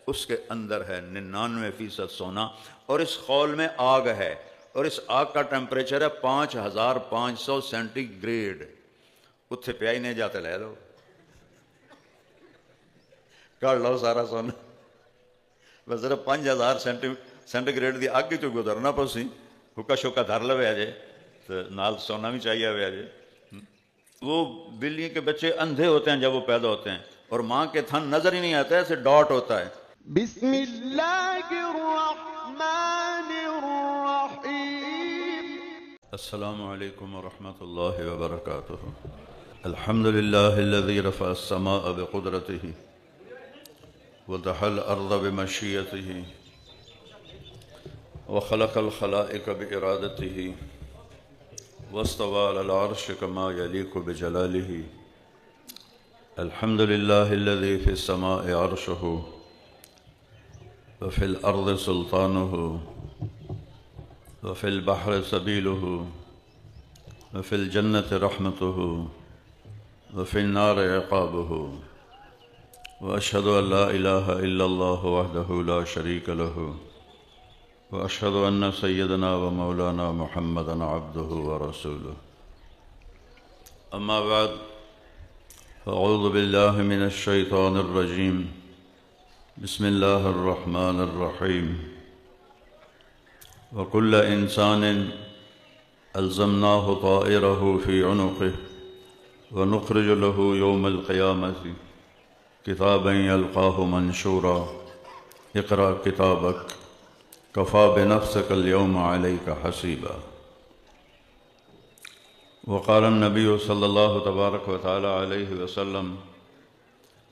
اس کے اندر ہے 99% سونا، اور اس خول میں آگ ہے، اور اس آگ کا ٹیمپریچر ہے 5500 سینٹی گریڈ۔ اتھے پیا ہی نہیں جاتے، لے لو کر لو سارا سونا، بس صرف 5000 سینٹی گریڈ دی اگ چو گزرنا پسی، حکا شکا دھر لو جے تو نال سونا بھی چاہیے ہوا جے۔ وہ بلی کے بچے اندھے ہوتے ہیں جب وہ پیدا ہوتے ہیں، اور ماں کے تھن نظر ہی نہیں آتا ہے، ایسے ڈاٹ ہوتا ہے۔ بسم اللہ الرحمن الرحیم۔ السلام علیکم ورحمۃ اللہ وبرکاتہ۔ الحمد للہ الذی رفع السماء بقدرته وضح الارض بمشیته وخلق الخلائق بإرادته واستوى على العرش كما يليق بجلاله۔ الحمد لله الذي في السماء عرشه وفي الأرض سلطانه وفي البحر سبيله وفي الجنة رحمته وفي النار عقابه، وأشهد أن لا إله إلا الله وحده لا شريك له، وأشهد أن سيدنا ومولانا محمدا عبده ورسوله۔ أما بعد، فأعوذ بالله من الشيطان الرجيم، بسم الله الرحمن الرحيم۔ وكل إنسان ألزمناه طائره في عنقه ونخرج له يوم القيامة كتابا يلقاه منشورا اقرأ كتابك كفى بنفسك اليوم عليك حسيبا۔ وقال النبي صلى الله تبارك وتعالى عليه وسلم: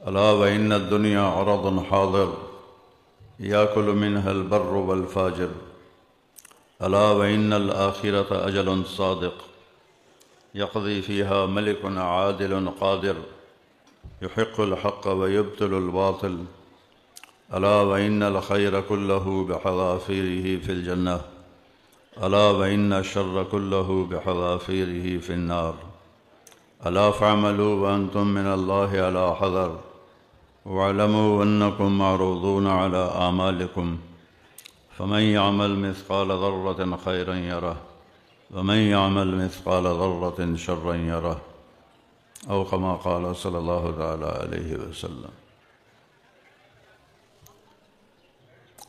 ألا وإن الدنيا عرض حاضر يأكل منها البر والفاجر، ألا وإن الآخرة أجل صادق يقضي فيها ملك عادل قادر يحق الحق ويبطل الباطل، ألا وإن الخير كله بحذافيره في الجنة، ألا وإن الشر كله بحذافيره في النار، ألا فاعملوا وأنتم من الله على حذر، واعلموا أنكم معروضون على أعمالكم، فمن يعمل مثقال ذرة خيرا يره ومن يعمل مثقال ذرة شرا يره، أو كما قال صلی اللہ تعالی علیہ وسلم۔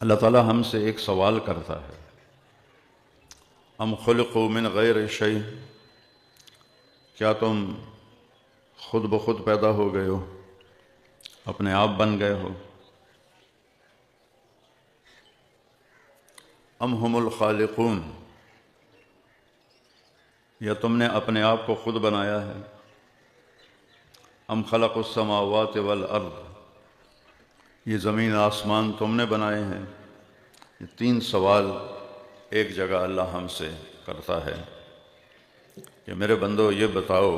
اللہ تعالیٰ ہم سے ایک سوال کرتا ہے: ام خلقوا من غیر شیء، کیا تم خود بخود پیدا ہو گئے ہو، اپنے آپ بن گئے ہو؟ ام ہم الخالقون، یا تم نے اپنے آپ کو خود بنایا ہے؟ ام خلق السماوات والارض، یہ زمین آسمان تم نے بنائے ہیں؟ یہ تین سوال ایک جگہ اللہ ہم سے کرتا ہے کہ میرے بندو یہ بتاؤ،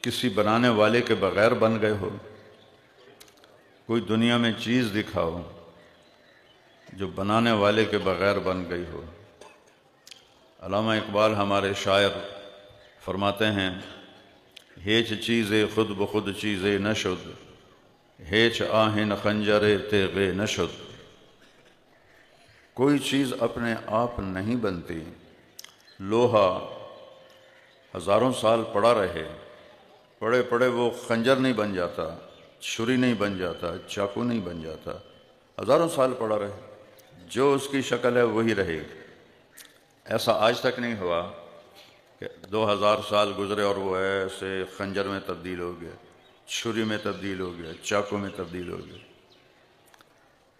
کسی بنانے والے کے بغیر بن گئے ہو؟ کوئی دنیا میں چیز دکھاؤ جو بنانے والے کے بغیر بن گئی ہو۔ علامہ اقبال ہمارے شاعر فرماتے ہیں: ہیچ چیزے خود بخود چیزے نشد، ہیچ آہن خنجرے تیغے نشد۔ کوئی چیز اپنے آپ نہیں بنتی، لوہا ہزاروں سال پڑا رہے، پڑے پڑے وہ خنجر نہیں بن جاتا، چھری نہیں بن جاتا، چاقو نہیں بن جاتا، ہزاروں سال پڑا رہے، جو اس کی شکل ہے وہی رہے گی۔ ایسا آج تک نہیں ہوا کہ 2000 سال گزرے اور وہ ایسے خنجر میں تبدیل ہو گیا، چھری میں تبدیل ہو گیا، چاقو میں تبدیل ہو گیا۔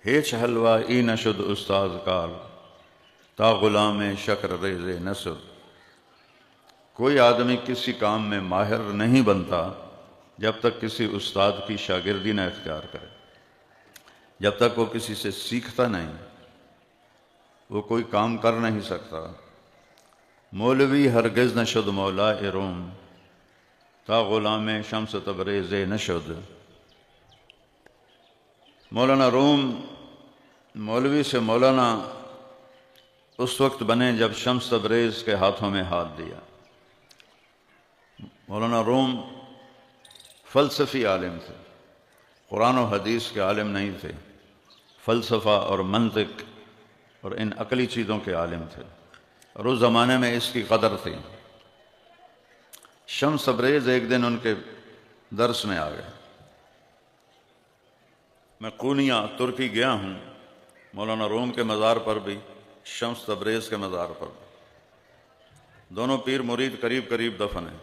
ہیچ حلوہ ای نشد استاذ کار، تا غلام شکر ریز نسد۔ کوئی آدمی کسی کام میں ماہر نہیں بنتا جب تک کسی استاد کی شاگردی نہ اختیار کرے، جب تک وہ کسی سے سیکھتا نہیں وہ کوئی کام کر نہیں سکتا۔ مولوی ہرگز نشد مولا روم، تا غلام شمس تبریز نشد۔ مولانا روم مولوی سے مولانا اس وقت بنے جب شمس تبریز کے ہاتھوں میں ہاتھ دیا۔ مولانا روم فلسفی عالم تھے، قرآن و حدیث کے عالم نہیں تھے، فلسفہ اور منطق اور ان عقلی چیزوں کے عالم تھے، اور اس زمانے میں اس کی قدر تھی۔ شمس تبریز ایک دن ان کے درس میں آ گئے۔ میں قونیہ ترکی گیا ہوں، مولانا روم کے مزار پر بھی، شمس تبریز کے مزار پر بھی، دونوں پیر مرید قریب قریب دفن ہیں۔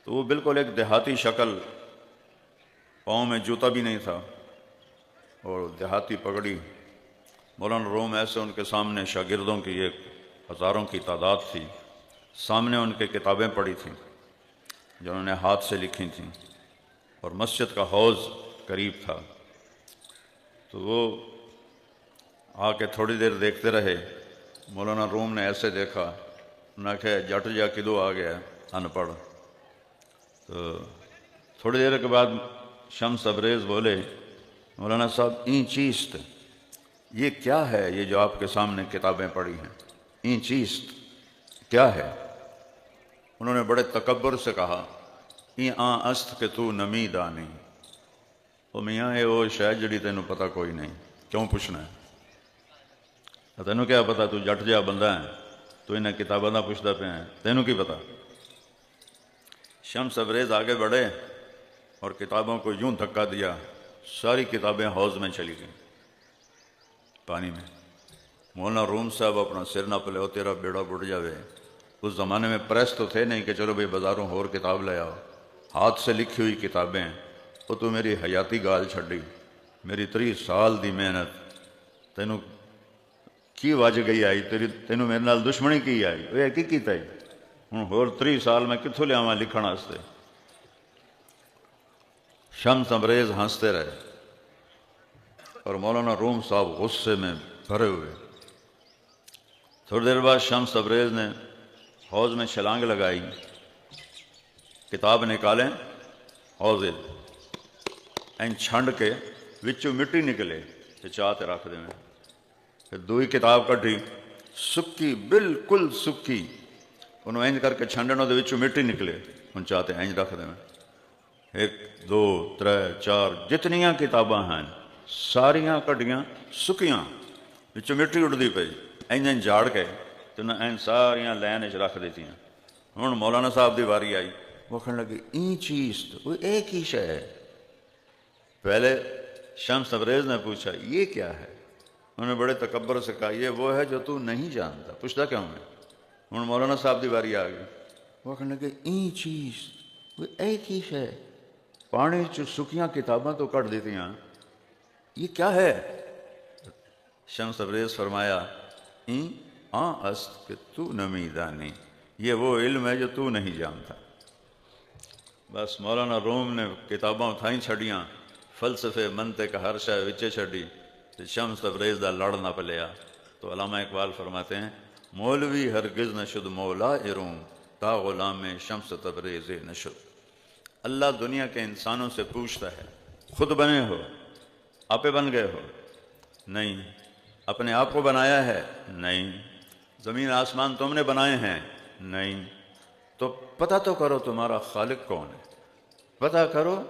تو وہ بالکل ایک دیہاتی شکل، پاؤں میں جوتا بھی نہیں تھا اور دیہاتی پگڑی۔ مولانا روم ایسے، ان کے سامنے شاگردوں کی ایک ہزاروں کی تعداد تھی، سامنے ان کے کتابیں پڑھی تھیں جو انہوں نے ہاتھ سے لکھی تھیں، اور مسجد کا حوض قریب تھا۔ تو وہ آ کے تھوڑی دیر دیکھتے رہے۔ مولانا روم نے ایسے دیکھا، نہ کہ جٹ جا کدو آ گیا ان پڑھ۔ تو تھوڑی دیر کے بعد شمس تبریز بولے، مولانا صاحب این چیست، یہ کیا ہے یہ جو آپ کے سامنے کتابیں پڑھی ہیں، این چیست کیا ہے؟ انہوں نے بڑے تکبر سے کہا، این آن است کہ تو نمی دانی، او میاں ہے وہ شاید جڑی تینوں پتہ کوئی نہیں، کیوں پوچھنا ہے؟ تینوں کیا پتا، تو جٹ جا بندہ ہے، تو انہیں کتاباں دا پوچھتا پہ ہیں، تینوں کی پتا؟ شمس تبریز آگے بڑھے اور کتابوں کو یوں دھکا دیا، ساری کتابیں حوض میں چلی گئیں، پانی میں۔ مولانا روم صاحب اپنا سر نہ پلے، تیرا بیڑا بڑھ جاوے۔ اس زمانے میں پریس تو تھے نہیں کہ چلو بھئی بازاروں اور کتاب لے آؤ، ہاتھ سے لکھی ہوئی کتابیں۔ وہ تو میری حیاتی گال چھڈی، میری 30 سال دی محنت تینوں کی وج گئی آئی، تینوں میرے نال دشمنی کی آئی، وہ کی کیتا ہے ہوں ہور 30 سال میں کتھوں لیاواں لکھن واسطے؟ شمس تبریز ہنستے رہے اور مولانا روم صاحب غصے میں بھرے ہوئے۔ تھوڑی دیر بعد شمس تبریز نے حوض میں چھلانگ لگائی، کتاب نکالیں حوض این چھنڈ کے وچوں مٹی نکلے تے چاہ تے رکھ دیں۔ پھر دوئی کتاب کڈھی، سکی بالکل سکی، انہوں اینج کر کے چھنڈنوں دے وچوں مٹی نکلے، ان چاہ تے اینج رکھ دیں۔ 1 2 3 4 جتنیاں کتاباں ہیں ساریاں کڈیاں سکیاں، وچوں مٹی اڑدی پئی، اینج جھاڑ کے تے انہیں این ساریاں لین وچ رکھ دیتیاں۔ ہن مولانا صاحب دی واری آئی، وہ کہنے لگی این چیز وہ ایک ہی شے ہے۔ پہلے شمس تبریز نے پوچھا یہ کیا ہے؟ انہوں نے بڑے تکبر سے کہا یہ وہ ہے جو تو نہیں جانتا، پوچھتا کیوں ہے؟ ہن مولانا صاحب دی واری آ گئی، وہ کہنے لگے این چیز وہ ایک ہی شے، پانی چ سکیاں کتاباں تو کٹ دیتیاں، یہ کیا ہے؟ شمس تبریز فرمایا این آن است کہ تو نمی دانی، یہ وہ علم ہے جو تو نہیں جانتا۔ بس مولانا روم نے کتاباں اتھائیں چھڑیاں، فلسفے منطق ہر شے وچے چھڑی، شمس تبریز دا لڑ نہ پلیا۔ تو علامہ اقبال فرماتے ہیں، مولوی ہرگز نہ شد مولا روم، تا غلام شمس تبریز نہ شد۔ اللہ دنیا کے انسانوں سے پوچھتا ہے، خود بنے ہو؟ آپے بن گئے ہو؟ نہیں۔ اپنے آپ کو بنایا ہے؟ نہیں۔ زمین آسمان تم نے بنائے ہیں؟ نہیں۔ تو پتہ تو کرو تمہارا خالق کون ہے، پتہ کرو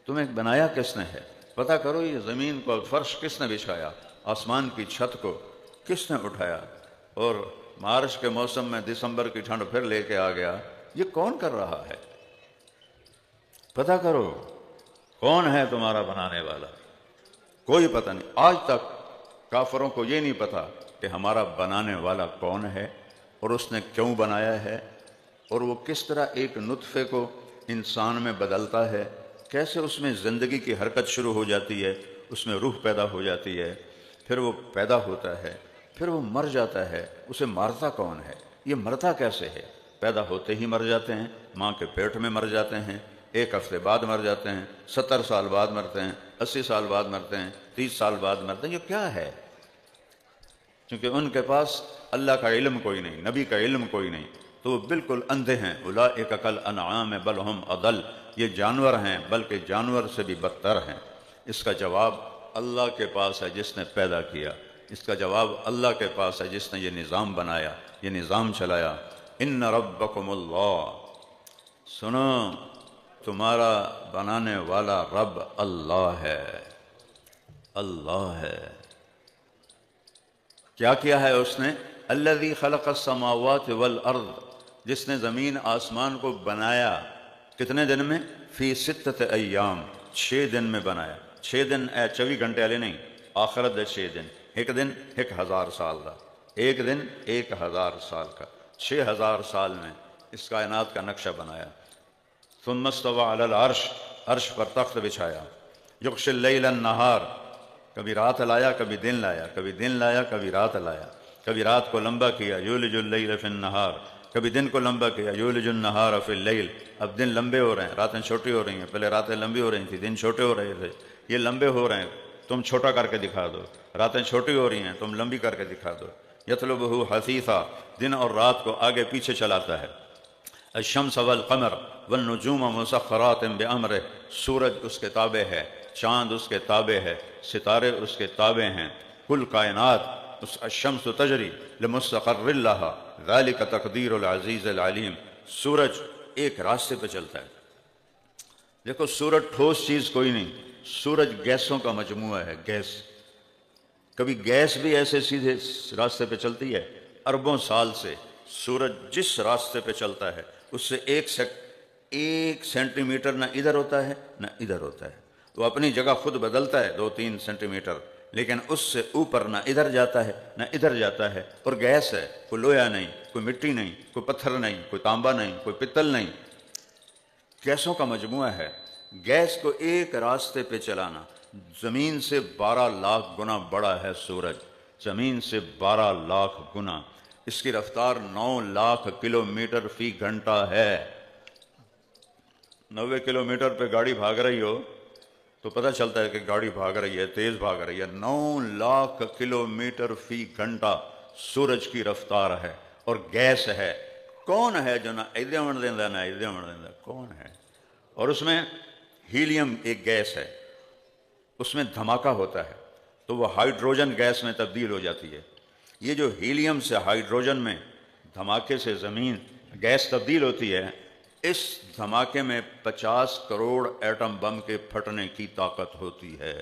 تمہیں بنایا کس نے ہے، پتہ کرو یہ زمین کو فرش کس نے بچھایا، آسمان کی چھت کو کس نے اٹھایا، اور مارچ کے موسم میں دسمبر کی ٹھنڈ پھر لے کے آ گیا، یہ کون کر رہا ہے؟ پتہ کرو کون ہے تمہارا بنانے والا؟ کوئی پتہ نہیں۔ آج تک کافروں کو یہ نہیں پتہ کہ ہمارا بنانے والا کون ہے اور اس نے کیوں بنایا ہے، اور وہ کس طرح ایک نطفے کو انسان میں بدلتا ہے، کیسے اس میں زندگی کی حرکت شروع ہو جاتی ہے، اس میں روح پیدا ہو جاتی ہے، پھر وہ پیدا ہوتا ہے، پھر وہ مر جاتا ہے، اسے مارتا کون ہے، یہ مرتا کیسے ہے؟ پیدا ہوتے ہی مر جاتے ہیں، ماں کے پیٹ میں مر جاتے ہیں، 1 ہفتے بعد مر جاتے ہیں، 70 سال بعد مرتے ہیں، 80 سال بعد مرتے ہیں، 30 سال بعد مرتے ہیں۔ یہ کیا ہے؟ کیونکہ ان کے پاس اللہ کا علم کوئی نہیں، نبی کا علم کوئی نہیں، تو وہ بالکل اندھے ہیں۔ اولئک کالانعام بل ہم اضل، یہ جانور ہیں بلکہ جانور سے بھی بدتر ہیں۔ اس کا جواب اللہ کے پاس ہے جس نے پیدا کیا، اس کا جواب اللہ کے پاس ہے جس نے یہ نظام بنایا، یہ نظام چلایا۔ ان ربکم اللہ، سنو تمہارا بنانے والا رب اللہ ہے، اللہ ہے۔ کیا کیا ہے اس نے؟ الذی خلق السماوات والارض، جس نے زمین آسمان کو بنایا کتنے دن میں؟ فی ستۃ ایام، 6 دن میں بنایا۔ 6 دن 24 گھنٹے والے نہیں، آخرت دے 6 دن، ایک دن 1000 سال کا، ایک دن 1000 سال کا، 6000 سال میں اس کائنات کا نقشہ بنایا۔ ثم استوى علی العرش، عرش پر تخت بچھایا۔ یغشی اللیل النہار، کبھی رات لایا کبھی دن لایا، کبھی دن لایا کبھی رات لایا، کبھی رات کو لمبا کیا یولج اللیل فی النہار، کبھی دن کو لمبا کیا یولج النہار فی اللیل۔ اب دن لمبے ہو رہے ہیں، راتیں چھوٹی ہو رہی ہیں، پہلے راتیں لمبی ہو رہی تھیں، دن چھوٹے ہو رہے تھے، یہ لمبے ہو رہے ہیں، تم چھوٹا کر کے دکھا دو۔ راتیں چھوٹی ہو رہی ہیں، تم لمبی کر کے دکھا دو۔ یطلبہ حثیثا، دن اور رات کو آگے پیچھے چلاتا ہے۔ الشمس والقمر والنجوم مسخرات بامرہ، سورج اس کے تابع ہے، چاند اس کے تابع ہے، ستارے اس کے تابع ہیں، کل کائنات اس الشمس تجری لمستقر لہا ذالک تقدیر العزیز العلیم۔ سورج ایک راستے پہ چلتا ہے۔ دیکھو سورج ٹھوس چیز کوئی نہیں، سورج گیسوں کا مجموعہ ہے، گیس۔ کبھی گیس بھی ایسے سیدھے راستے پہ چلتی ہے؟ اربوں سال سے سورج جس راستے پہ چلتا ہے اس سے ایک سینٹی میٹر نہ ادھر ہوتا ہے نہ ادھر ہوتا ہے۔ وہ اپنی جگہ خود بدلتا ہے 2-3 سینٹی میٹر، لیکن اس سے اوپر نہ ادھر جاتا ہے نہ ادھر جاتا ہے۔ اور گیس ہے، کوئی لوہا نہیں، کوئی مٹی نہیں، کوئی پتھر نہیں، کوئی تانبا نہیں، کوئی پتل نہیں، گیسوں کا مجموعہ ہے۔ گیس کو ایک راستے پہ چلانا، زمین سے 12 لاکھ گنا بڑا ہے سورج، زمین سے 12 لاکھ گنا۔ اس کی رفتار 9 لاکھ کلومیٹر فی گھنٹہ ہے۔ 90 کلومیٹر پہ گاڑی بھاگ رہی ہو تو پتہ چلتا ہے کہ گاڑی بھاگ رہی ہے، تیز بھاگ رہی ہے۔ 9 لاکھ کلومیٹر فی گھنٹہ سورج کی رفتار ہے، اور گیس ہے۔ کون ہے جو نہ ادھر بن دینا نہ ادھر بن دینا؟ کون ہے؟ اور اس میں ہیلیم ایک گیس ہے، اس میں دھماکہ ہوتا ہے تو وہ ہائیڈروجن گیس میں تبدیل ہو جاتی ہے۔ یہ جو ہیلیم سے ہائیڈروجن میں دھماکے سے زمین گیس تبدیل ہوتی ہے، اس دھماکے میں 50 کروڑ ایٹم بم کے پھٹنے کی طاقت ہوتی ہے۔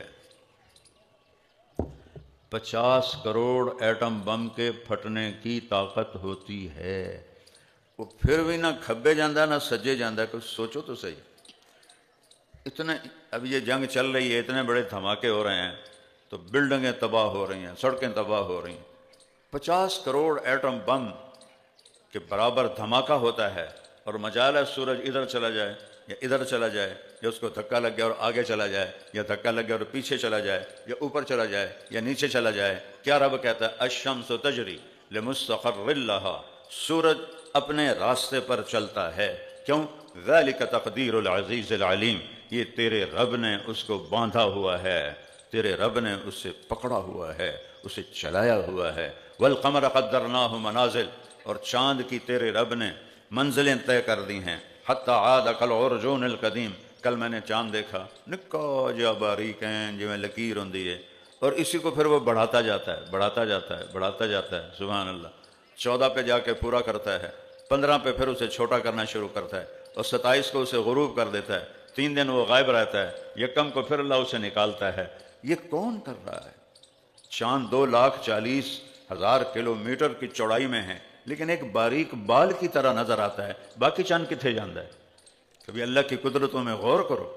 50 کروڑ ایٹم بم کے پھٹنے کی طاقت ہوتی ہے۔ وہ پھر بھی نہ کھبے جاندہ نہ سجے جاندہ۔ کچھ سوچو تو صحیح، اتنے اب یہ جنگ چل رہی ہے، اتنے بڑے دھماکے ہو رہے ہیں تو بلڈنگیں تباہ ہو رہی ہیں، سڑکیں تباہ ہو رہی ہیں۔ 50 کروڑ ایٹم بم کے برابر دھماکہ ہوتا ہے، اور مجال ہے سورج ادھر چلا جائے یا ادھر چلا جائے، یا اس کو دھکا لگ گیا اور آگے چلا جائے، یا دھکا لگ گیا اور پیچھے چلا جائے، یا اوپر چلا جائے یا نیچے چلا جائے۔ کیا رب کہتا ہے؟ الشمس تجری لمستقر لہا، سورج اپنے راستے پر چلتا ہے۔ کیوں؟ ذالک تقدیر العزیز العلیم، یہ تیرے رب نے اس کو باندھا ہوا ہے، تیرے رب نے اسے پکڑا ہوا ہے، اسے چلایا ہوا ہے۔ والقمر قدرناہ منازل، اور چاند کی تیرے رب نے منزلیں طے کر دی ہیں۔ حتی عاد کالعرجون القدیم، کل میں نے چاند دیکھا، نکا جا باریک ہیں جو میں لکیر ہوندی ہے، اور اسی کو پھر وہ بڑھاتا جاتا ہے، بڑھاتا جاتا ہے، بڑھاتا جاتا ہے، سبحان اللہ۔ 14 پہ جا کے پورا کرتا ہے، 15 پہ پھر اسے چھوٹا کرنا شروع کرتا ہے، اور 27 کو اسے غروب کر دیتا ہے، 3 دن وہ غائب رہتا ہے، یکم کو پھر اللہ اسے نکالتا ہے۔ یہ کون کر رہا ہے؟ چاند 2,40,000 کلومیٹر کی چوڑائی میں ہے، لیکن ایک باریک بال کی طرح نظر آتا ہے۔ باقی چاند کتنے جاندہ ہے؟ کبھی اللہ کی قدرتوں میں غور کرو۔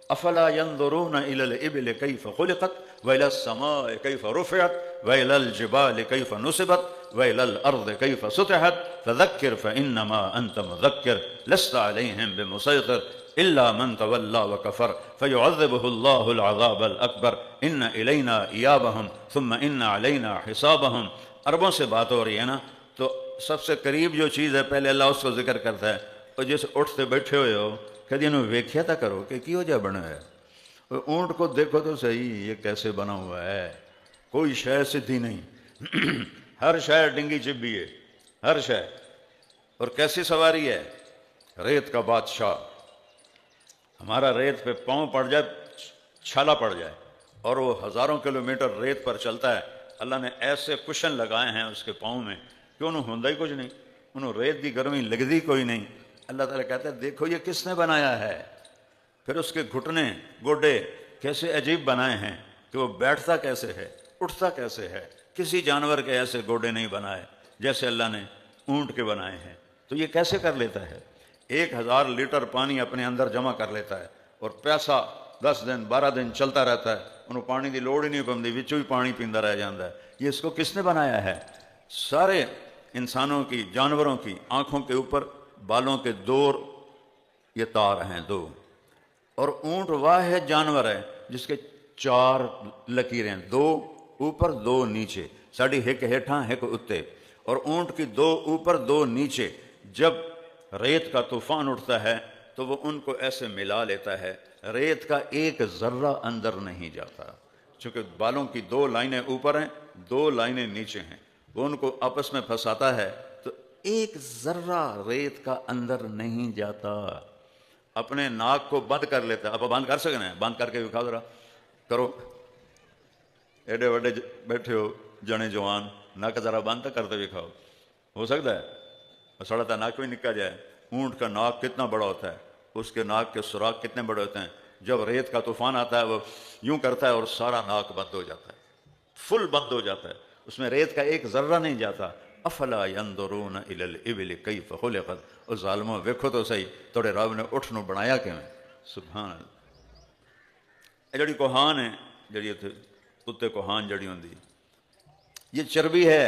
افلا ينظرون الى الابل كيف خلقت والى السماء كيف رفعت والى الجبال كيف نصبت والى الارض كيف سطحت فذكر فانما انت مذكر لست عليهم بمسيطر الا من تولى وكفر فيعذبه الله العذاب الاكبر ان الينا ايابهم ثم ان علينا حسابهم۔ عربوں سے بات ہو رہی ہے نا، تو سب سے قریب جو چیز ہے پہلے اللہ اس کو ذکر کرتا ہے۔ اور جیسے اٹھتے بیٹھے ہوئے ہو، کدی انہوں ویکھیا تھا کرو کہ کیوں جا بنا ہے؟ اونٹ کو دیکھو تو صحیح، یہ کیسے بنا ہوا ہے، کوئی شے سدھی نہیں، ہر شے ڈنگی چبی ہے، ہر شے۔ اور کیسی سواری ہے؟ ریت کا بادشاہ۔ ہمارا ریت پہ پاؤں پڑ جائے، چھالا پڑ جائے، اور وہ ہزاروں کلومیٹر ریت پر چلتا ہے۔ اللہ نے ایسے کشن لگائے ہیں اس کے پاؤں میں کہ انہوں ہوندا ہی کچھ نہیں، انہوں ریت کی گرمی لگدی کوئی نہیں۔ اللہ تعالیٰ کہتا ہے دیکھو یہ کس نے بنایا ہے، پھر اس کے گھٹنے گوڈے کیسے عجیب بنائے ہیں کہ وہ بیٹھتا کیسے ہے، اٹھتا کیسے ہے۔ کسی جانور کے ایسے گوڈے نہیں بنائے جیسے اللہ نے اونٹ کے بنائے ہیں۔ تو یہ کیسے کر لیتا ہے؟ 1000 لیٹر پانی اپنے اندر جمع کر لیتا ہے اور پیاسا 10 دن 12 دن چلتا رہتا ہے، انہوں پانی کی لوڑ ہی نہیں پندی، وچوں ہی پانی پیندا رہ جاتا ہے۔ یہ اس کو کس نے بنایا ہے؟ سارے انسانوں کی، جانوروں کی آنکھوں کے اوپر بالوں کے 2 یہ تار ہیں 2، اور اونٹ واحد جانور ہے جس کے 4 لکیریں، 2 اوپر 2 نیچے، ساڑی ایک ہیٹھاں ایک اتے، اور اونٹ کی 2 اوپر 2 نیچے۔ جب ریت کا طوفان اٹھتا ہے تو وہ ان کو ایسے ملا لیتا ہے، ریت کا ایک ذرہ اندر نہیں جاتا، چونکہ بالوں کی 2 لائنیں اوپر ہیں 2 لائنیں نیچے ہیں، وہ ان کو آپس میں پھنساتا ہے تو ایک ذرہ ریت کا اندر نہیں جاتا۔ اپنے ناک کو بند کر لیتا ہے، آپ بند کر سکتے ہیں؟ بند کر کے دکھاؤ ذرا، کرو، ایڈے وڈے بیٹھے ہو جنے جوان، ناک ذرا بند تو کرتے دکھاؤ، ہو سکتا ہے؟ سڑا تھا ناک بھی نکل جائے۔ اونٹ کا ناک کتنا بڑا ہوتا ہے، اس کے ناک کے سوراخ کتنے بڑے ہوتے ہیں، جب ریت کا طوفان آتا ہے وہ یوں کرتا ہے اور سارا ناک بند ہو جاتا ہے، فل بند ہو جاتا ہے، اس میں ریت کا ایک ذرہ نہیں جاتا۔ افلا ينظرون الى الابل كيف خلقت، اور ظالموں ویکھو تو صحیح توڑے رب نے اٹھ نو بنایا کیویں۔ سبحان اللہ۔ یہ جڑی کوہان ہے، جڑی کتے کوہان جڑی ہوندی، یہ چربی ہے،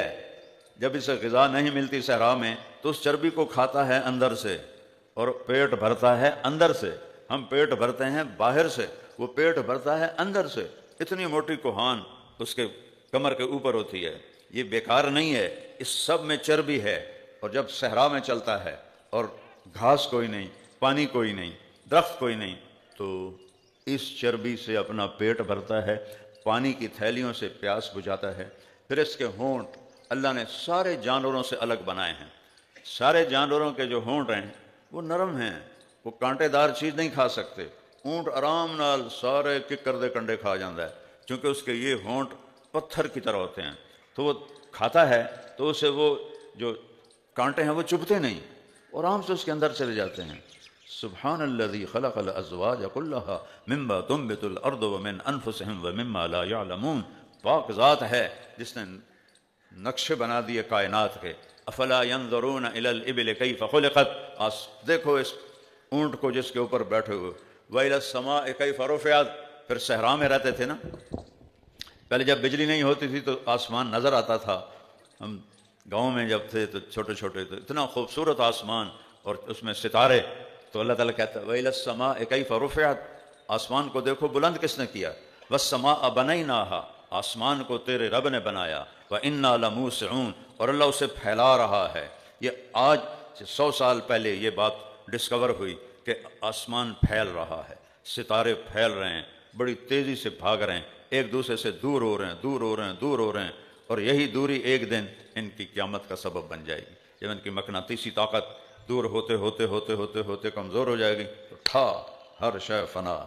جب اسے غذا نہیں ملتی صحرا میں تو اس چربی کو کھاتا ہے اندر سے، اور پیٹ بھرتا ہے اندر سے۔ ہم پیٹ بھرتے ہیں باہر سے، وہ پیٹ بھرتا ہے اندر سے۔ اتنی موٹی کوہان اس کے کمر کے اوپر ہوتی ہے، یہ بیکار نہیں ہے، اس سب میں چربی ہے۔ اور جب صحرا میں چلتا ہے اور گھاس کوئی نہیں، پانی کوئی نہیں، درخت کوئی نہیں، تو اس چربی سے اپنا پیٹ بھرتا ہے، پانی کی تھیلیوں سے پیاس بجھاتا ہے۔ پھر اس کے ہونٹ اللہ نے سارے جانوروں سے الگ بنائے ہیں۔ سارے جانوروں کے جو ہونٹ ہیں وہ نرم ہیں، وہ کانٹے دار چیز نہیں کھا سکتے۔ اونٹ آرام نال سارے ککر دے کنڈے کھا جاندہ ہے، چونکہ اس کے یہ ہونٹ پتھر کی طرح ہوتے ہیں، تو وہ کھاتا ہے تو اسے وہ جو کانٹے ہیں وہ چبھتے نہیں، اور آرام سے اس کے اندر چلے جاتے ہیں۔ سبحان الذی خلق الازواج کلھا مما تنبت الارض ومن انفسهم ومما لا يعلمون۔ پاک ذات ہے جس نے نقشے بنا دیے کائنات کے۔ افلا ينظرون الى الابل كيف خلقت، دیکھو اس اونٹ کو جس کے اوپر بیٹھے ہوئے۔ وإلى السماء كيف رفعت، پھر صحرا میں رہتے تھے نا، پہلے جب بجلی نہیں ہوتی تھی تو آسمان نظر آتا تھا، ہم گاؤں میں جب تھے تو چھوٹے چھوٹے تو اتنا خوبصورت آسمان اور اس میں ستارے، تو اللہ تعالیٰ کہتا ہے وإلى السماء كيف رفعت، آسمان کو دیکھو بلند کس نے کیا۔ والسماء بنيناها، آسمان کو تیرے رب نے بنایا۔ وإنا لموسعون، اور اللہ اسے پھیلا رہا ہے۔ یہ آج سے 100 سال پہلے یہ بات ڈسکور ہوئی کہ آسمان پھیل رہا ہے، ستارے پھیل رہے ہیں، بڑی تیزی سے بھاگ رہے ہیں، ایک دوسرے سے دور ہو رہے ہیں، دور ہو رہے ہیں، دور ہو رہے ہیں، اور یہی دوری ایک دن ان کی قیامت کا سبب بن جائے گی۔ جب ان کی مقناطیسی طاقت دور ہوتے ہوتے ہوتے ہوتے ہوتے کمزور ہو جائے گی تو ٹھا ہر شے فنا۔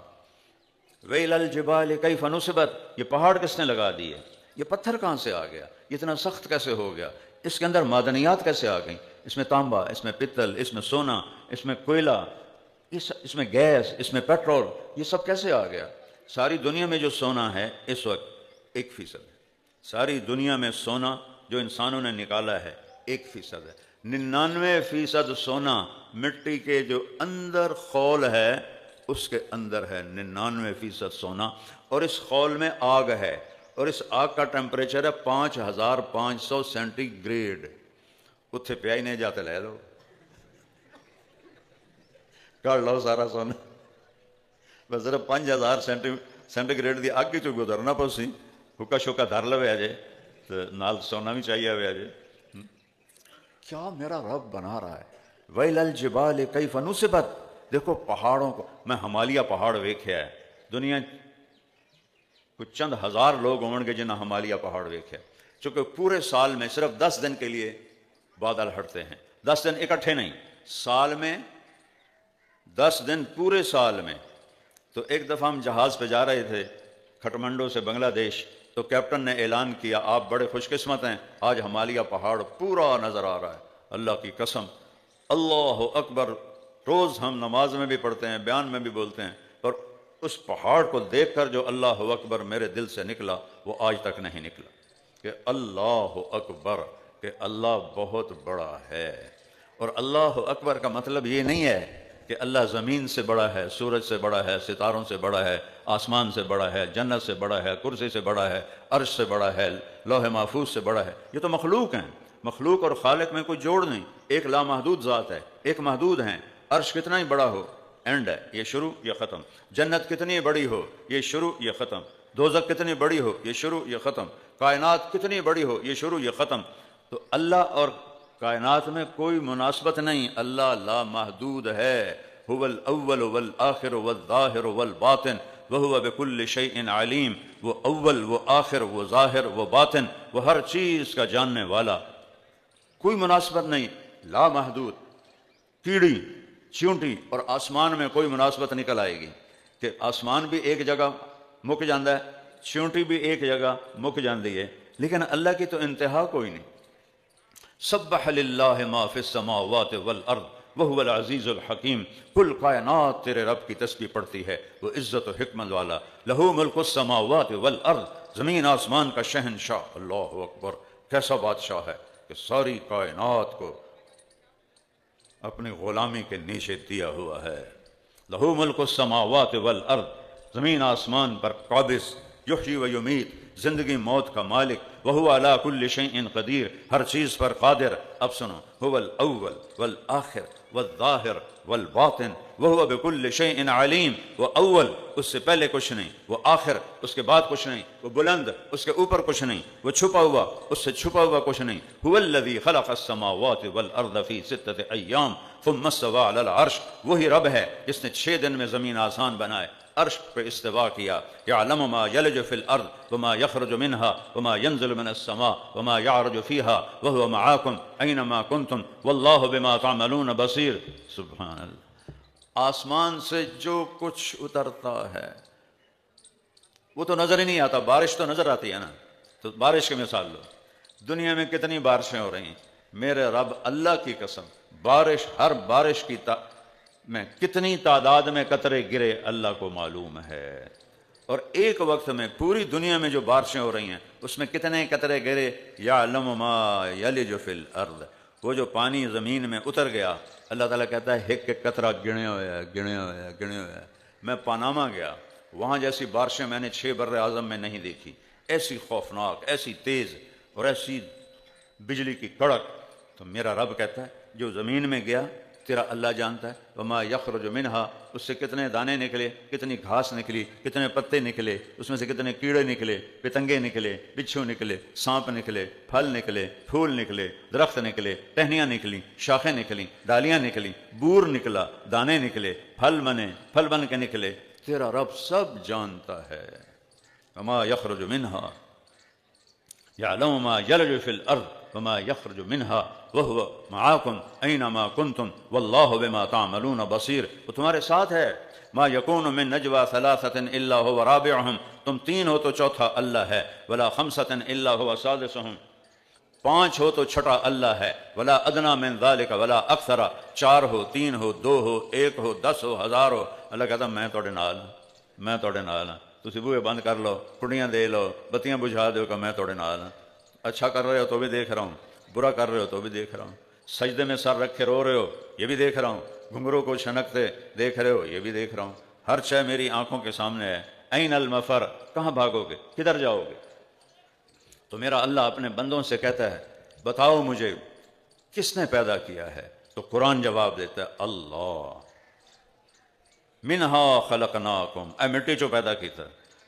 ویل الجبال کیف نصبت، یہ پہاڑ کس نے لگا دیے، یہ پتھر کہاں سے آ گیا، یہ اتنا سخت کیسے ہو گیا، اس کے اندر معدنیات کیسے آ گئیں، اس میں تانبا، اس میں پتل، اس میں سونا، اس میں کوئلہ، اس میں گیس، اس میں پیٹرول، یہ سب کیسے آ گیا۔ ساری دنیا میں جو سونا ہے اس وقت 1% ہے، ساری دنیا میں سونا جو انسانوں نے نکالا ہے 1% ہے۔ 99% سونا مٹی کے جو اندر خول ہے اس کے اندر ہے، 99% سونا، اور اس خول میں آگ ہے، اور اس آگ کا ٹیمپریچر ہے 5500 سینٹی گریڈ۔ اتھے پیا ہی نہیں جاتے، لے لو کر لو سارا سونا، بس صرف 5000 سینٹی گریڈ دی آگ چو گزرنا پوسی، حکا شکا دھر لو آجے تو نال سونا بھی چاہیے ہوئے آجے۔ کیا میرا رب بنا رہا ہے۔ ویل الجبال کیف نصبت، دیکھو پہاڑوں کو، میں ہمالیہ پہاڑ ویکھیا ہے، دنیا کچھ چند ہزار لوگ ہوں گے جنہیں ہمالیہ پہاڑ ویکھیا، چونکہ پورے سال میں صرف 10 دن کے لیے بادل ہٹتے ہیں، 10 دن اکٹھے نہیں، سال میں 10 دن پورے سال میں۔ تو ایک دفعہ ہم جہاز پہ جا رہے تھے کھٹمنڈو سے بنگلہ دیش، تو کیپٹن نے اعلان کیا آپ بڑے خوش قسمت ہیں، آج ہمالیہ پہاڑ پورا نظر آ رہا ہے۔ اللہ کی قسم، اللہ اکبر، روز ہم نماز میں بھی پڑھتے ہیں، بیان میں بھی بولتے ہیں اور اس پہاڑ کو دیکھ کر جو اللہ اکبر میرے دل سے نکلا وہ آج تک نہیں نکلا، کہ اللہ اکبر، کہ اللہ بہت بڑا ہے۔ اور اللہ اکبر کا مطلب یہ نہیں ہے کہ اللہ زمین سے بڑا ہے، سورج سے بڑا ہے، ستاروں سے بڑا ہے، آسمان سے بڑا ہے، جنت سے بڑا ہے، کرسی سے بڑا ہے، عرش سے بڑا ہے، لوح محفوظ سے بڑا ہے۔ یہ تو مخلوق ہیں، مخلوق اور خالق میں کوئی جوڑ نہیں، ایک لامحدود ذات ہے، ایک محدود ہیں۔ عرش کتنا ہی بڑا ہو، اینڈ ہے، یہ شروع یہ ختم۔ جنت کتنی بڑی ہو، یہ شروع یہ ختم۔ دوزخ کتنی بڑی ہو، یہ شروع یہ ختم۔ کائنات کتنی بڑی ہو، یہ شروع یہ ختم۔ تو اللہ اور کائنات میں کوئی مناسبت نہیں، اللہ لامحدود ہے۔ هو الاول والآخر والظاہر والباطن وهو بكل شيء علیم، وہ اول، وہ آخر، وہ ظاہر، وہ باطن، وہ ہر چیز کا جاننے والا۔ کوئی مناسبت نہیں، لامحدود۔ کیڑی، چیونٹی اور آسمان میں کوئی مناسبت نکل آئے گی کہ آسمان بھی ایک جگہ مک جاندہ ہے، چیونٹی بھی ایک جگہ مک جاندی ہے، لیکن اللہ کی تو انتہا کوئی نہیں۔ سبح للہ ما فی السماوات والارض وہو العزیز الحکیم، کل کائنات تیرے رب کی تسبیح پڑھتی ہے، وہ عزت و حکمت والا۔ لہو ملک السماوات والارض، زمین آسمان کا شہنشاہ۔ اللہ اکبر، کیسا بادشاہ ہے کہ ساری کائنات کو اپنی غلامی کے نیچے دیا ہوا ہے۔ لہو ملک السماوات والارض، زمین آسمان پر قابض، یحیی و یمیت، زندگی موت کا مالک۔ وہو علی کل شیء قدیر، ہر چیز پر قادر۔ اب سنو، هو الاول والآخر والظاہر والباطن وہو بکل شیء علیم، وہ اول، اس سے پہلے کچھ نہیں، وہ آخر، اس کے بعد کچھ نہیں، وہ بلند، اس کے اوپر کچھ نہیں، وہ چھپا ہوا، اس سے چھپا ہوا کچھ نہیں۔ هو الذی خلق السماوات والارض فی ستۃ ایام ثم استوى علی العرش، وہی رب ہے جس نے 6 دن میں زمین آسمان بنائے، عرش پہ استوا کیا۔ یعلم ما یلج فی الارض وما یخرج منها وما ينزل من السماء وما يعرج فيها وهو معاكم اینما کنتم واللہ بما تعملون بصیر۔ سبحان اللہ۔ آسمان سے جو کچھ اترتا ہے وہ تو نظر ہی نہیں آتا، بارش تو نظر آتی ہے نا، تو بارش کی مثال لو، دنیا میں کتنی بارشیں ہو رہی ہیں، میرے رب اللہ کی قسم، بارش، ہر بارش کی میں کتنی تعداد میں قطرے گرے اللہ کو معلوم ہے، اور ایک وقت میں پوری دنیا میں جو بارشیں ہو رہی ہیں اس میں کتنے قطرے گرے۔ یعلم ما یلج فی الارض، وہ جو پانی زمین میں اتر گیا، اللہ تعالیٰ کہتا ہے ایک ایک قطرہ گنے ہوئے گنے ہوئے گنے ہوئے۔ میں پاناما گیا، وہاں جیسی بارشیں میں نے 6 بر اعظم میں نہیں دیکھی، ایسی خوفناک، ایسی تیز اور ایسی بجلی کی کڑک۔ تو میرا رب کہتا ہے جو زمین میں گیا تیرا اللہ جانتا ہے۔ وما یخرج منہا، اس سے کتنے دانے نکلے، کتنی گھاس نکلی، کتنے پتے نکلے، اس میں سے کتنے کیڑے نکلے، پتنگے نکلے، بچھو نکلے، سانپ نکلے، پھل نکلے، پھول نکلے، درخت نکلے، ٹہنیاں نکلیں، شاخیں نکلیں، ڈالیاں نکلیں، بور نکلا، دانے نکلے، پھل بنے، پھل بن کے نکلے، تیرا رب سب جانتا ہے۔ وما یخرج منہا یعلم ما یلج فی الارض وما یخرج منها وہو معاکم اینما کنتم واللہ بما تعملون بصیر، وہ تمہارے ساتھ ہے۔ ما یکون من نجوى ثلاثۃ الا هو رابعهم، تم 3 ہو تو چوتھا اللہ ہے۔ ولا خمسۃ الا هو سادسهم، 5 ہو تو چھٹا اللہ ہے۔ ولا ادنی من ذلک ولا اکثر، 4 ہو، 3 ہو، 2 ہو، 1 ہو، 10 ہو، 1000 ہو، اللہ کہتا میں تھوڑے نال ہاں، میں تھوڑے نال ہاں۔ تسی بوئے بند کر لو، کڑیاں دے لو، بتیاں بجھا دو کہ میں تھوڑے نال ہاں۔ اچھا کر رہے ہو تو بھی دیکھ رہا ہوں، برا کر رہے ہو تو بھی دیکھ رہا ہوں، سجدے میں سر رکھ کے رو رہے ہو یہ بھی دیکھ رہا ہوں، گھنگروں کو چھنکتے دیکھ رہے ہو یہ بھی دیکھ رہا ہوں، ہر شے میری آنکھوں کے سامنے ہے۔ این المفر، کہاں بھاگو گے، کدھر جاؤ گے؟ تو میرا اللہ اپنے بندوں سے کہتا ہے بتاؤ مجھے کس نے پیدا کیا ہے؟ تو قرآن جواب دیتا ہے اللہ۔ منہا خلقناکم، اے مٹی جو پیدا کی تھا،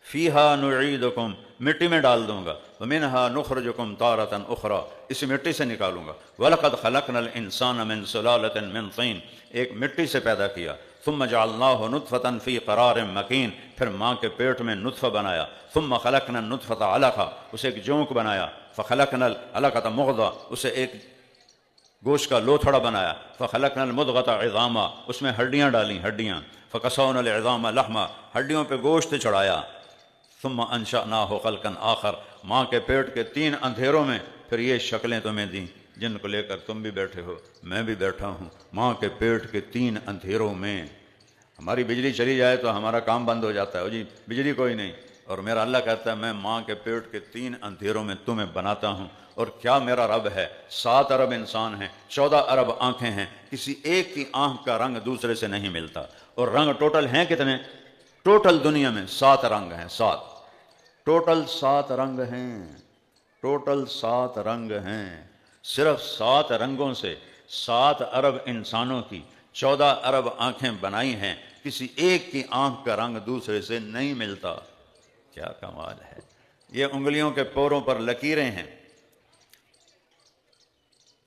فیہا نعیدکم، مٹی میں ڈال دوں گا، ومنہا نخرجکم تارۃ اخری، اسی مٹی سے نکالوں گا۔ وَلَقَدْ خَلَقْنَا الْإِنسَانَ مِنْ سُلَالَةٍ مِنْ طِينٍ، ایک مٹی سے پیدا کیا۔ ثُمَّ جَعَلْنَاهُ نُطْفَةً فِي قَرَارٍ مَكِينٍ، پھر ماں کے پیٹ میں نطفہ بنایا۔ ثُمَّ خَلَقْنَا النُّطْفَةَ عَلَقَةً، اسے ایک جونک بنایا۔ فَخَلَقْنَا الْعَلَقَةَ مُضْغَةً، اسے ایک گوشت کا لوتھڑا بنایا۔ فَخَلَقْنَا الْمُضْغَةَ عِظَامًا، اس میں ہڈیاں ڈالیں، ہڈیاں۔ فَكَسَوْنَا الْعِظَامَ لَحْمًا، ہڈیوں پہ گوشت چڑھایا۔ ثم انشأناہ خلقا آخر، ماں کے پیٹ کے 3 اندھیروں میں پھر یہ شکلیں تمہیں دیں جن کو لے کر تم بھی بیٹھے ہو، میں بھی بیٹھا ہوں، ماں کے پیٹ کے 3 اندھیروں میں ہماری بجلی چلی جائے تو ہمارا کام بند ہو جاتا ہے، جی بجلی کوئی نہیں، اور میرا اللہ کہتا ہے میں ماں کے پیٹ کے 3 اندھیروں میں تمہیں بناتا ہوں، اور کیا میرا رب ہے، 7 ارب انسان ہیں، 14 ارب آنکھیں ہیں، کسی ایک کی آنکھ کا رنگ دوسرے سے نہیں ملتا، اور رنگ ٹوٹل ہیں کتنے؟ ٹوٹل دنیا میں 7 رنگ ہیں، 7 ٹوٹل 7 رنگ ہیں، ٹوٹل 7 رنگ ہیں، صرف 7 رنگوں سے 7 ارب انسانوں کی 14 ارب آنکھیں بنائی ہیں، کسی ایک کی آنکھ کا رنگ دوسرے سے نہیں ملتا۔ کیا کمال ہے! یہ انگلیوں کے پوروں پر لکیریں ہیں،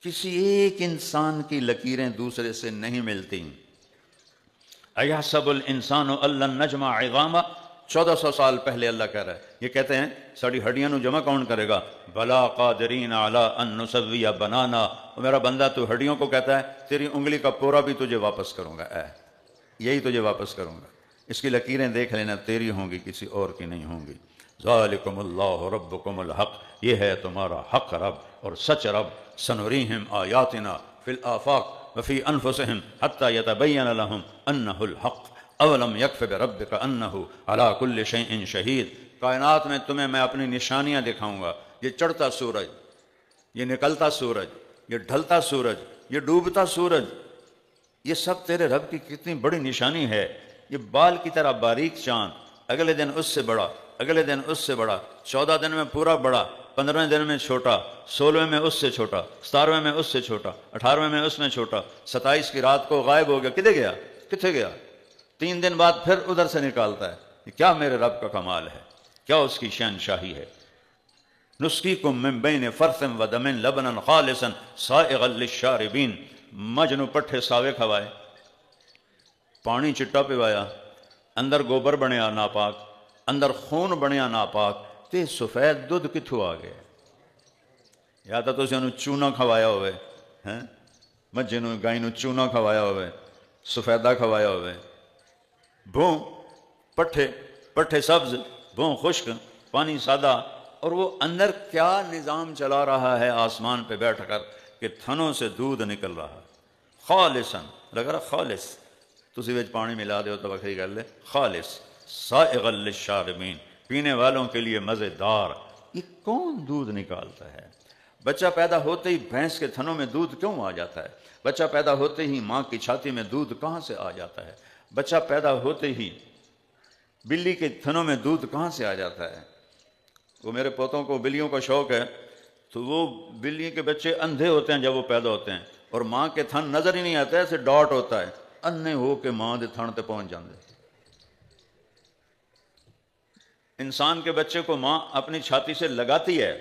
کسی ایک انسان کی لکیریں دوسرے سے نہیں ملتی۔ اَيَحْسَبُ الْإِنسَانُ أَلَّن نَجْمَعَ عِظَامَهُ، 1400 سال پہلے اللہ کہہ رہا ہے، یہ کہتے ہیں ساڑی ہڈیاں نو جمع کون کرے گا؟ بلا قادرین علی ان نسوی بنانا، اور میرا بندہ تو ہڈیوں کو کہتا ہے تیری انگلی کا پورا بھی تجھے واپس کروں گا، یہی تجھے واپس کروں گا، اس کی لکیریں دیکھ لینا، تیری ہوں گی، کسی اور کی نہیں ہوں گی۔ ذالکم اللہ ربکم الحق، یہ ہے تمہارا حق رب اور سچ رب۔ سنریہم آیاتنا فی الآفاق وفی انفسہم حتی یتبین لہم انہ الحق اولم یکف بربک انہ علی کل شیء شہید۔ کائنات میں تمہیں میں اپنی نشانیاں دکھاؤں گا، یہ چڑھتا سورج، یہ نکلتا سورج، یہ ڈھلتا سورج، یہ ڈوبتا سورج، یہ سب تیرے رب کی کتنی بڑی نشانی ہے۔ یہ بال کی طرح باریک چاند، اگلے دن اس سے بڑا، اگلے دن اس سے بڑا، 14 دن میں پورا بڑا، 15ویں دن میں چھوٹا، 16ویں میں اس سے چھوٹا، 17ویں میں اس سے چھوٹا، 18ویں میں اس میں چھوٹا، 27 کی رات کو غائب ہو گیا، کدھر گیا؟ کتنے گیا؟ 3 دن بعد پھر ادھر سے نکالتا ہے۔ یہ کیا میرے رب کا کمال ہے، کیا اس کی شہنشاہی ہے۔ نسقیکم من بین فرث و دم لبنا خالصا سائغا للشاربین، مجنو پٹھے ساوے کھوائے، پانی چٹا پوایا، اندر گوبر بنیا ناپاک، اندر خون بنیا ناپاک، تے سفید دودھ کتھوں آ گئے؟ یا تو تسی انہوں چونا کھوایا ہوئے، مجھے نو گائیں نو چونا کھوایا ہوئے، سفیدہ کھوایا ہوئے، بھون پٹھے، پٹھے سبز، بھون خشک، پانی سادہ، اور وہ اندر کیا نظام چلا رہا ہے آسمان پہ بیٹھ کر کہ تھنوں سے دودھ نکل رہا، خالصاً، لگ رہا خالص، تسی ویچ پانی ملا دے ہو تو بکری کر لے، خالص سائغا للشاربین، پینے والوں کے لیے مزیدار۔ یہ کون دودھ نکالتا ہے؟ بچہ پیدا ہوتے ہی بھینس کے تھنوں میں دودھ کیوں آ جاتا ہے؟ بچہ پیدا ہوتے ہی ماں کی چھاتی میں دودھ کہاں سے آ جاتا ہے؟ بچہ پیدا ہوتے ہی بلی کے تھنوں میں دودھ کہاں سے آ جاتا ہے؟ وہ میرے پوتوں کو بلیوں کا شوق ہے، تو وہ بلی کے بچے اندھے ہوتے ہیں جب وہ پیدا ہوتے ہیں، اور ماں کے تھن نظر ہی نہیں آتا ہے، ایسے ڈاٹ ہوتا ہے، انے ہو کے ماں دے تھن تے پہنچ جاندے۔ انسان کے بچے کو ماں اپنی چھاتی سے لگاتی ہے،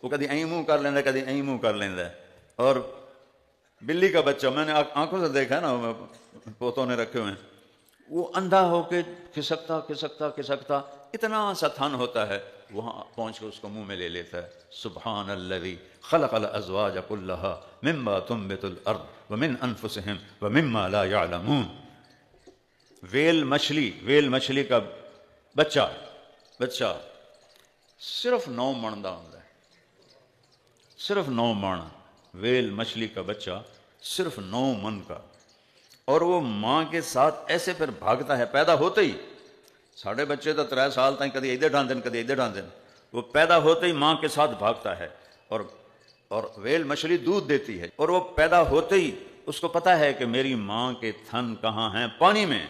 وہ کدی این منہ کر لیندہ، کدی این منہ کر لیندہ، اور بلی کا بچہ میں نے آنکھوں سے دیکھا نا، پوتوں نے رکھے ہوئے ہیں، وہ اندھا ہو کے کھسکتا کھسکتا کھسکتا اتنا سا تھن ہوتا ہے، وہاں پہنچ کے اس کو منہ میں لے لیتا ہے۔ سبحان الذی خلق الازواج کلھا مما تنبت الارض ومن انفسہم ومما لا یعلمون۔ ویل مچھلی کا بچہ صرف 9 من دا ہوتا ہے، صرف 9 من، ویل مچھلی کا بچہ صرف 9 من کا، اور وہ ماں کے ساتھ ایسے پھر بھاگتا ہے پیدا ہوتے ہی۔ ساڑھے بچے تو 3 سال تک کدی ادھر ڈھاندن کدی ادھر ڈھاندن، وہ پیدا ہوتے ہی ماں کے ساتھ بھاگتا ہے، اور ویل مچھلی دودھ دیتی ہے، اور وہ پیدا ہوتے ہی اس کو پتا ہے کہ میری ماں کے تھن کہاں ہیں، پانی میں،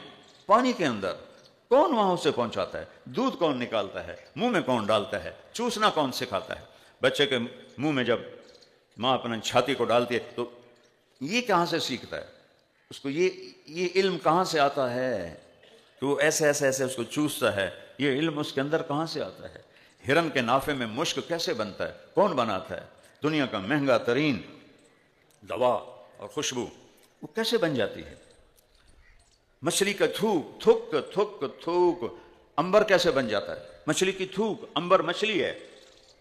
پانی کے اندر۔ کون وہاں اسے پہنچاتا ہے؟ دودھ کون نکالتا ہے؟ منہ میں کون ڈالتا ہے؟ چوسنا کون سکھاتا ہے؟ بچے کے منہ میں جب ماں اپنے چھاتی کو ڈالتی ہے تو یہ کہاں سے سیکھتا ہے؟ اس کو یہ علم کہاں سے آتا ہے کہ وہ ایسے ایسے ایسے اس کو چوستا ہے؟ یہ علم اس کے اندر کہاں سے آتا ہے؟ ہرن کے نافے میں مشک کیسے بنتا ہے؟ کون بناتا ہے؟ دنیا کا مہنگا ترین دوا اور خوشبو وہ کیسے بن جاتی ہے؟ مچھلی کا تھوک تھوک امبر کیسے بن جاتا ہے؟ مچھلی کی تھوک، امبر مچھلی ہے،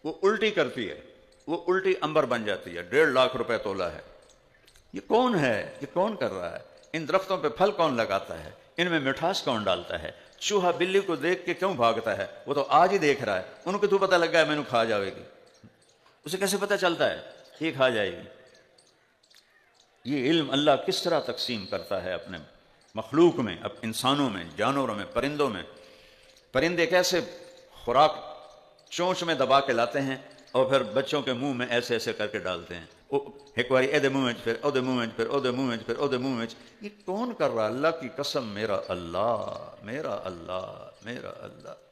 وہ الٹی کرتی ہے، وہ الٹی امبر بن جاتی ہے، 1.5 لاکھ روپے تولا ہے۔ یہ کون ہے؟ یہ کون کر رہا ہے؟ ان درختوں پہ پھل کون لگاتا ہے؟ ان میں مٹھاس کون ڈالتا ہے؟ چوہا بلی کو دیکھ کے کیوں بھاگتا ہے؟ وہ تو آج ہی دیکھ رہا ہے، ان کو تو پتہ لگا ہے میں نے کھا جاوے گی، اسے کیسے پتہ چلتا ہے یہ کھا جائے گی؟ یہ علم اللہ کس طرح تقسیم کرتا ہے اپنے مخلوق میں، اب انسانوں میں، جانوروں میں، پرندوں میں، پرندے کیسے خوراک چونچ میں دبا کے لاتے ہیں اور پھر بچوں کے منہ میں ایسے ایسے کر کے ڈالتے ہیں، ایک باری اے دے منہ میں، پھر او دے منہ میں، پھر او دے منہ میں، پھر او دے منہ میں. یہ کون کر رہا؟ اللہ کی قسم، میرا اللہ، میرا اللہ، میرا اللہ.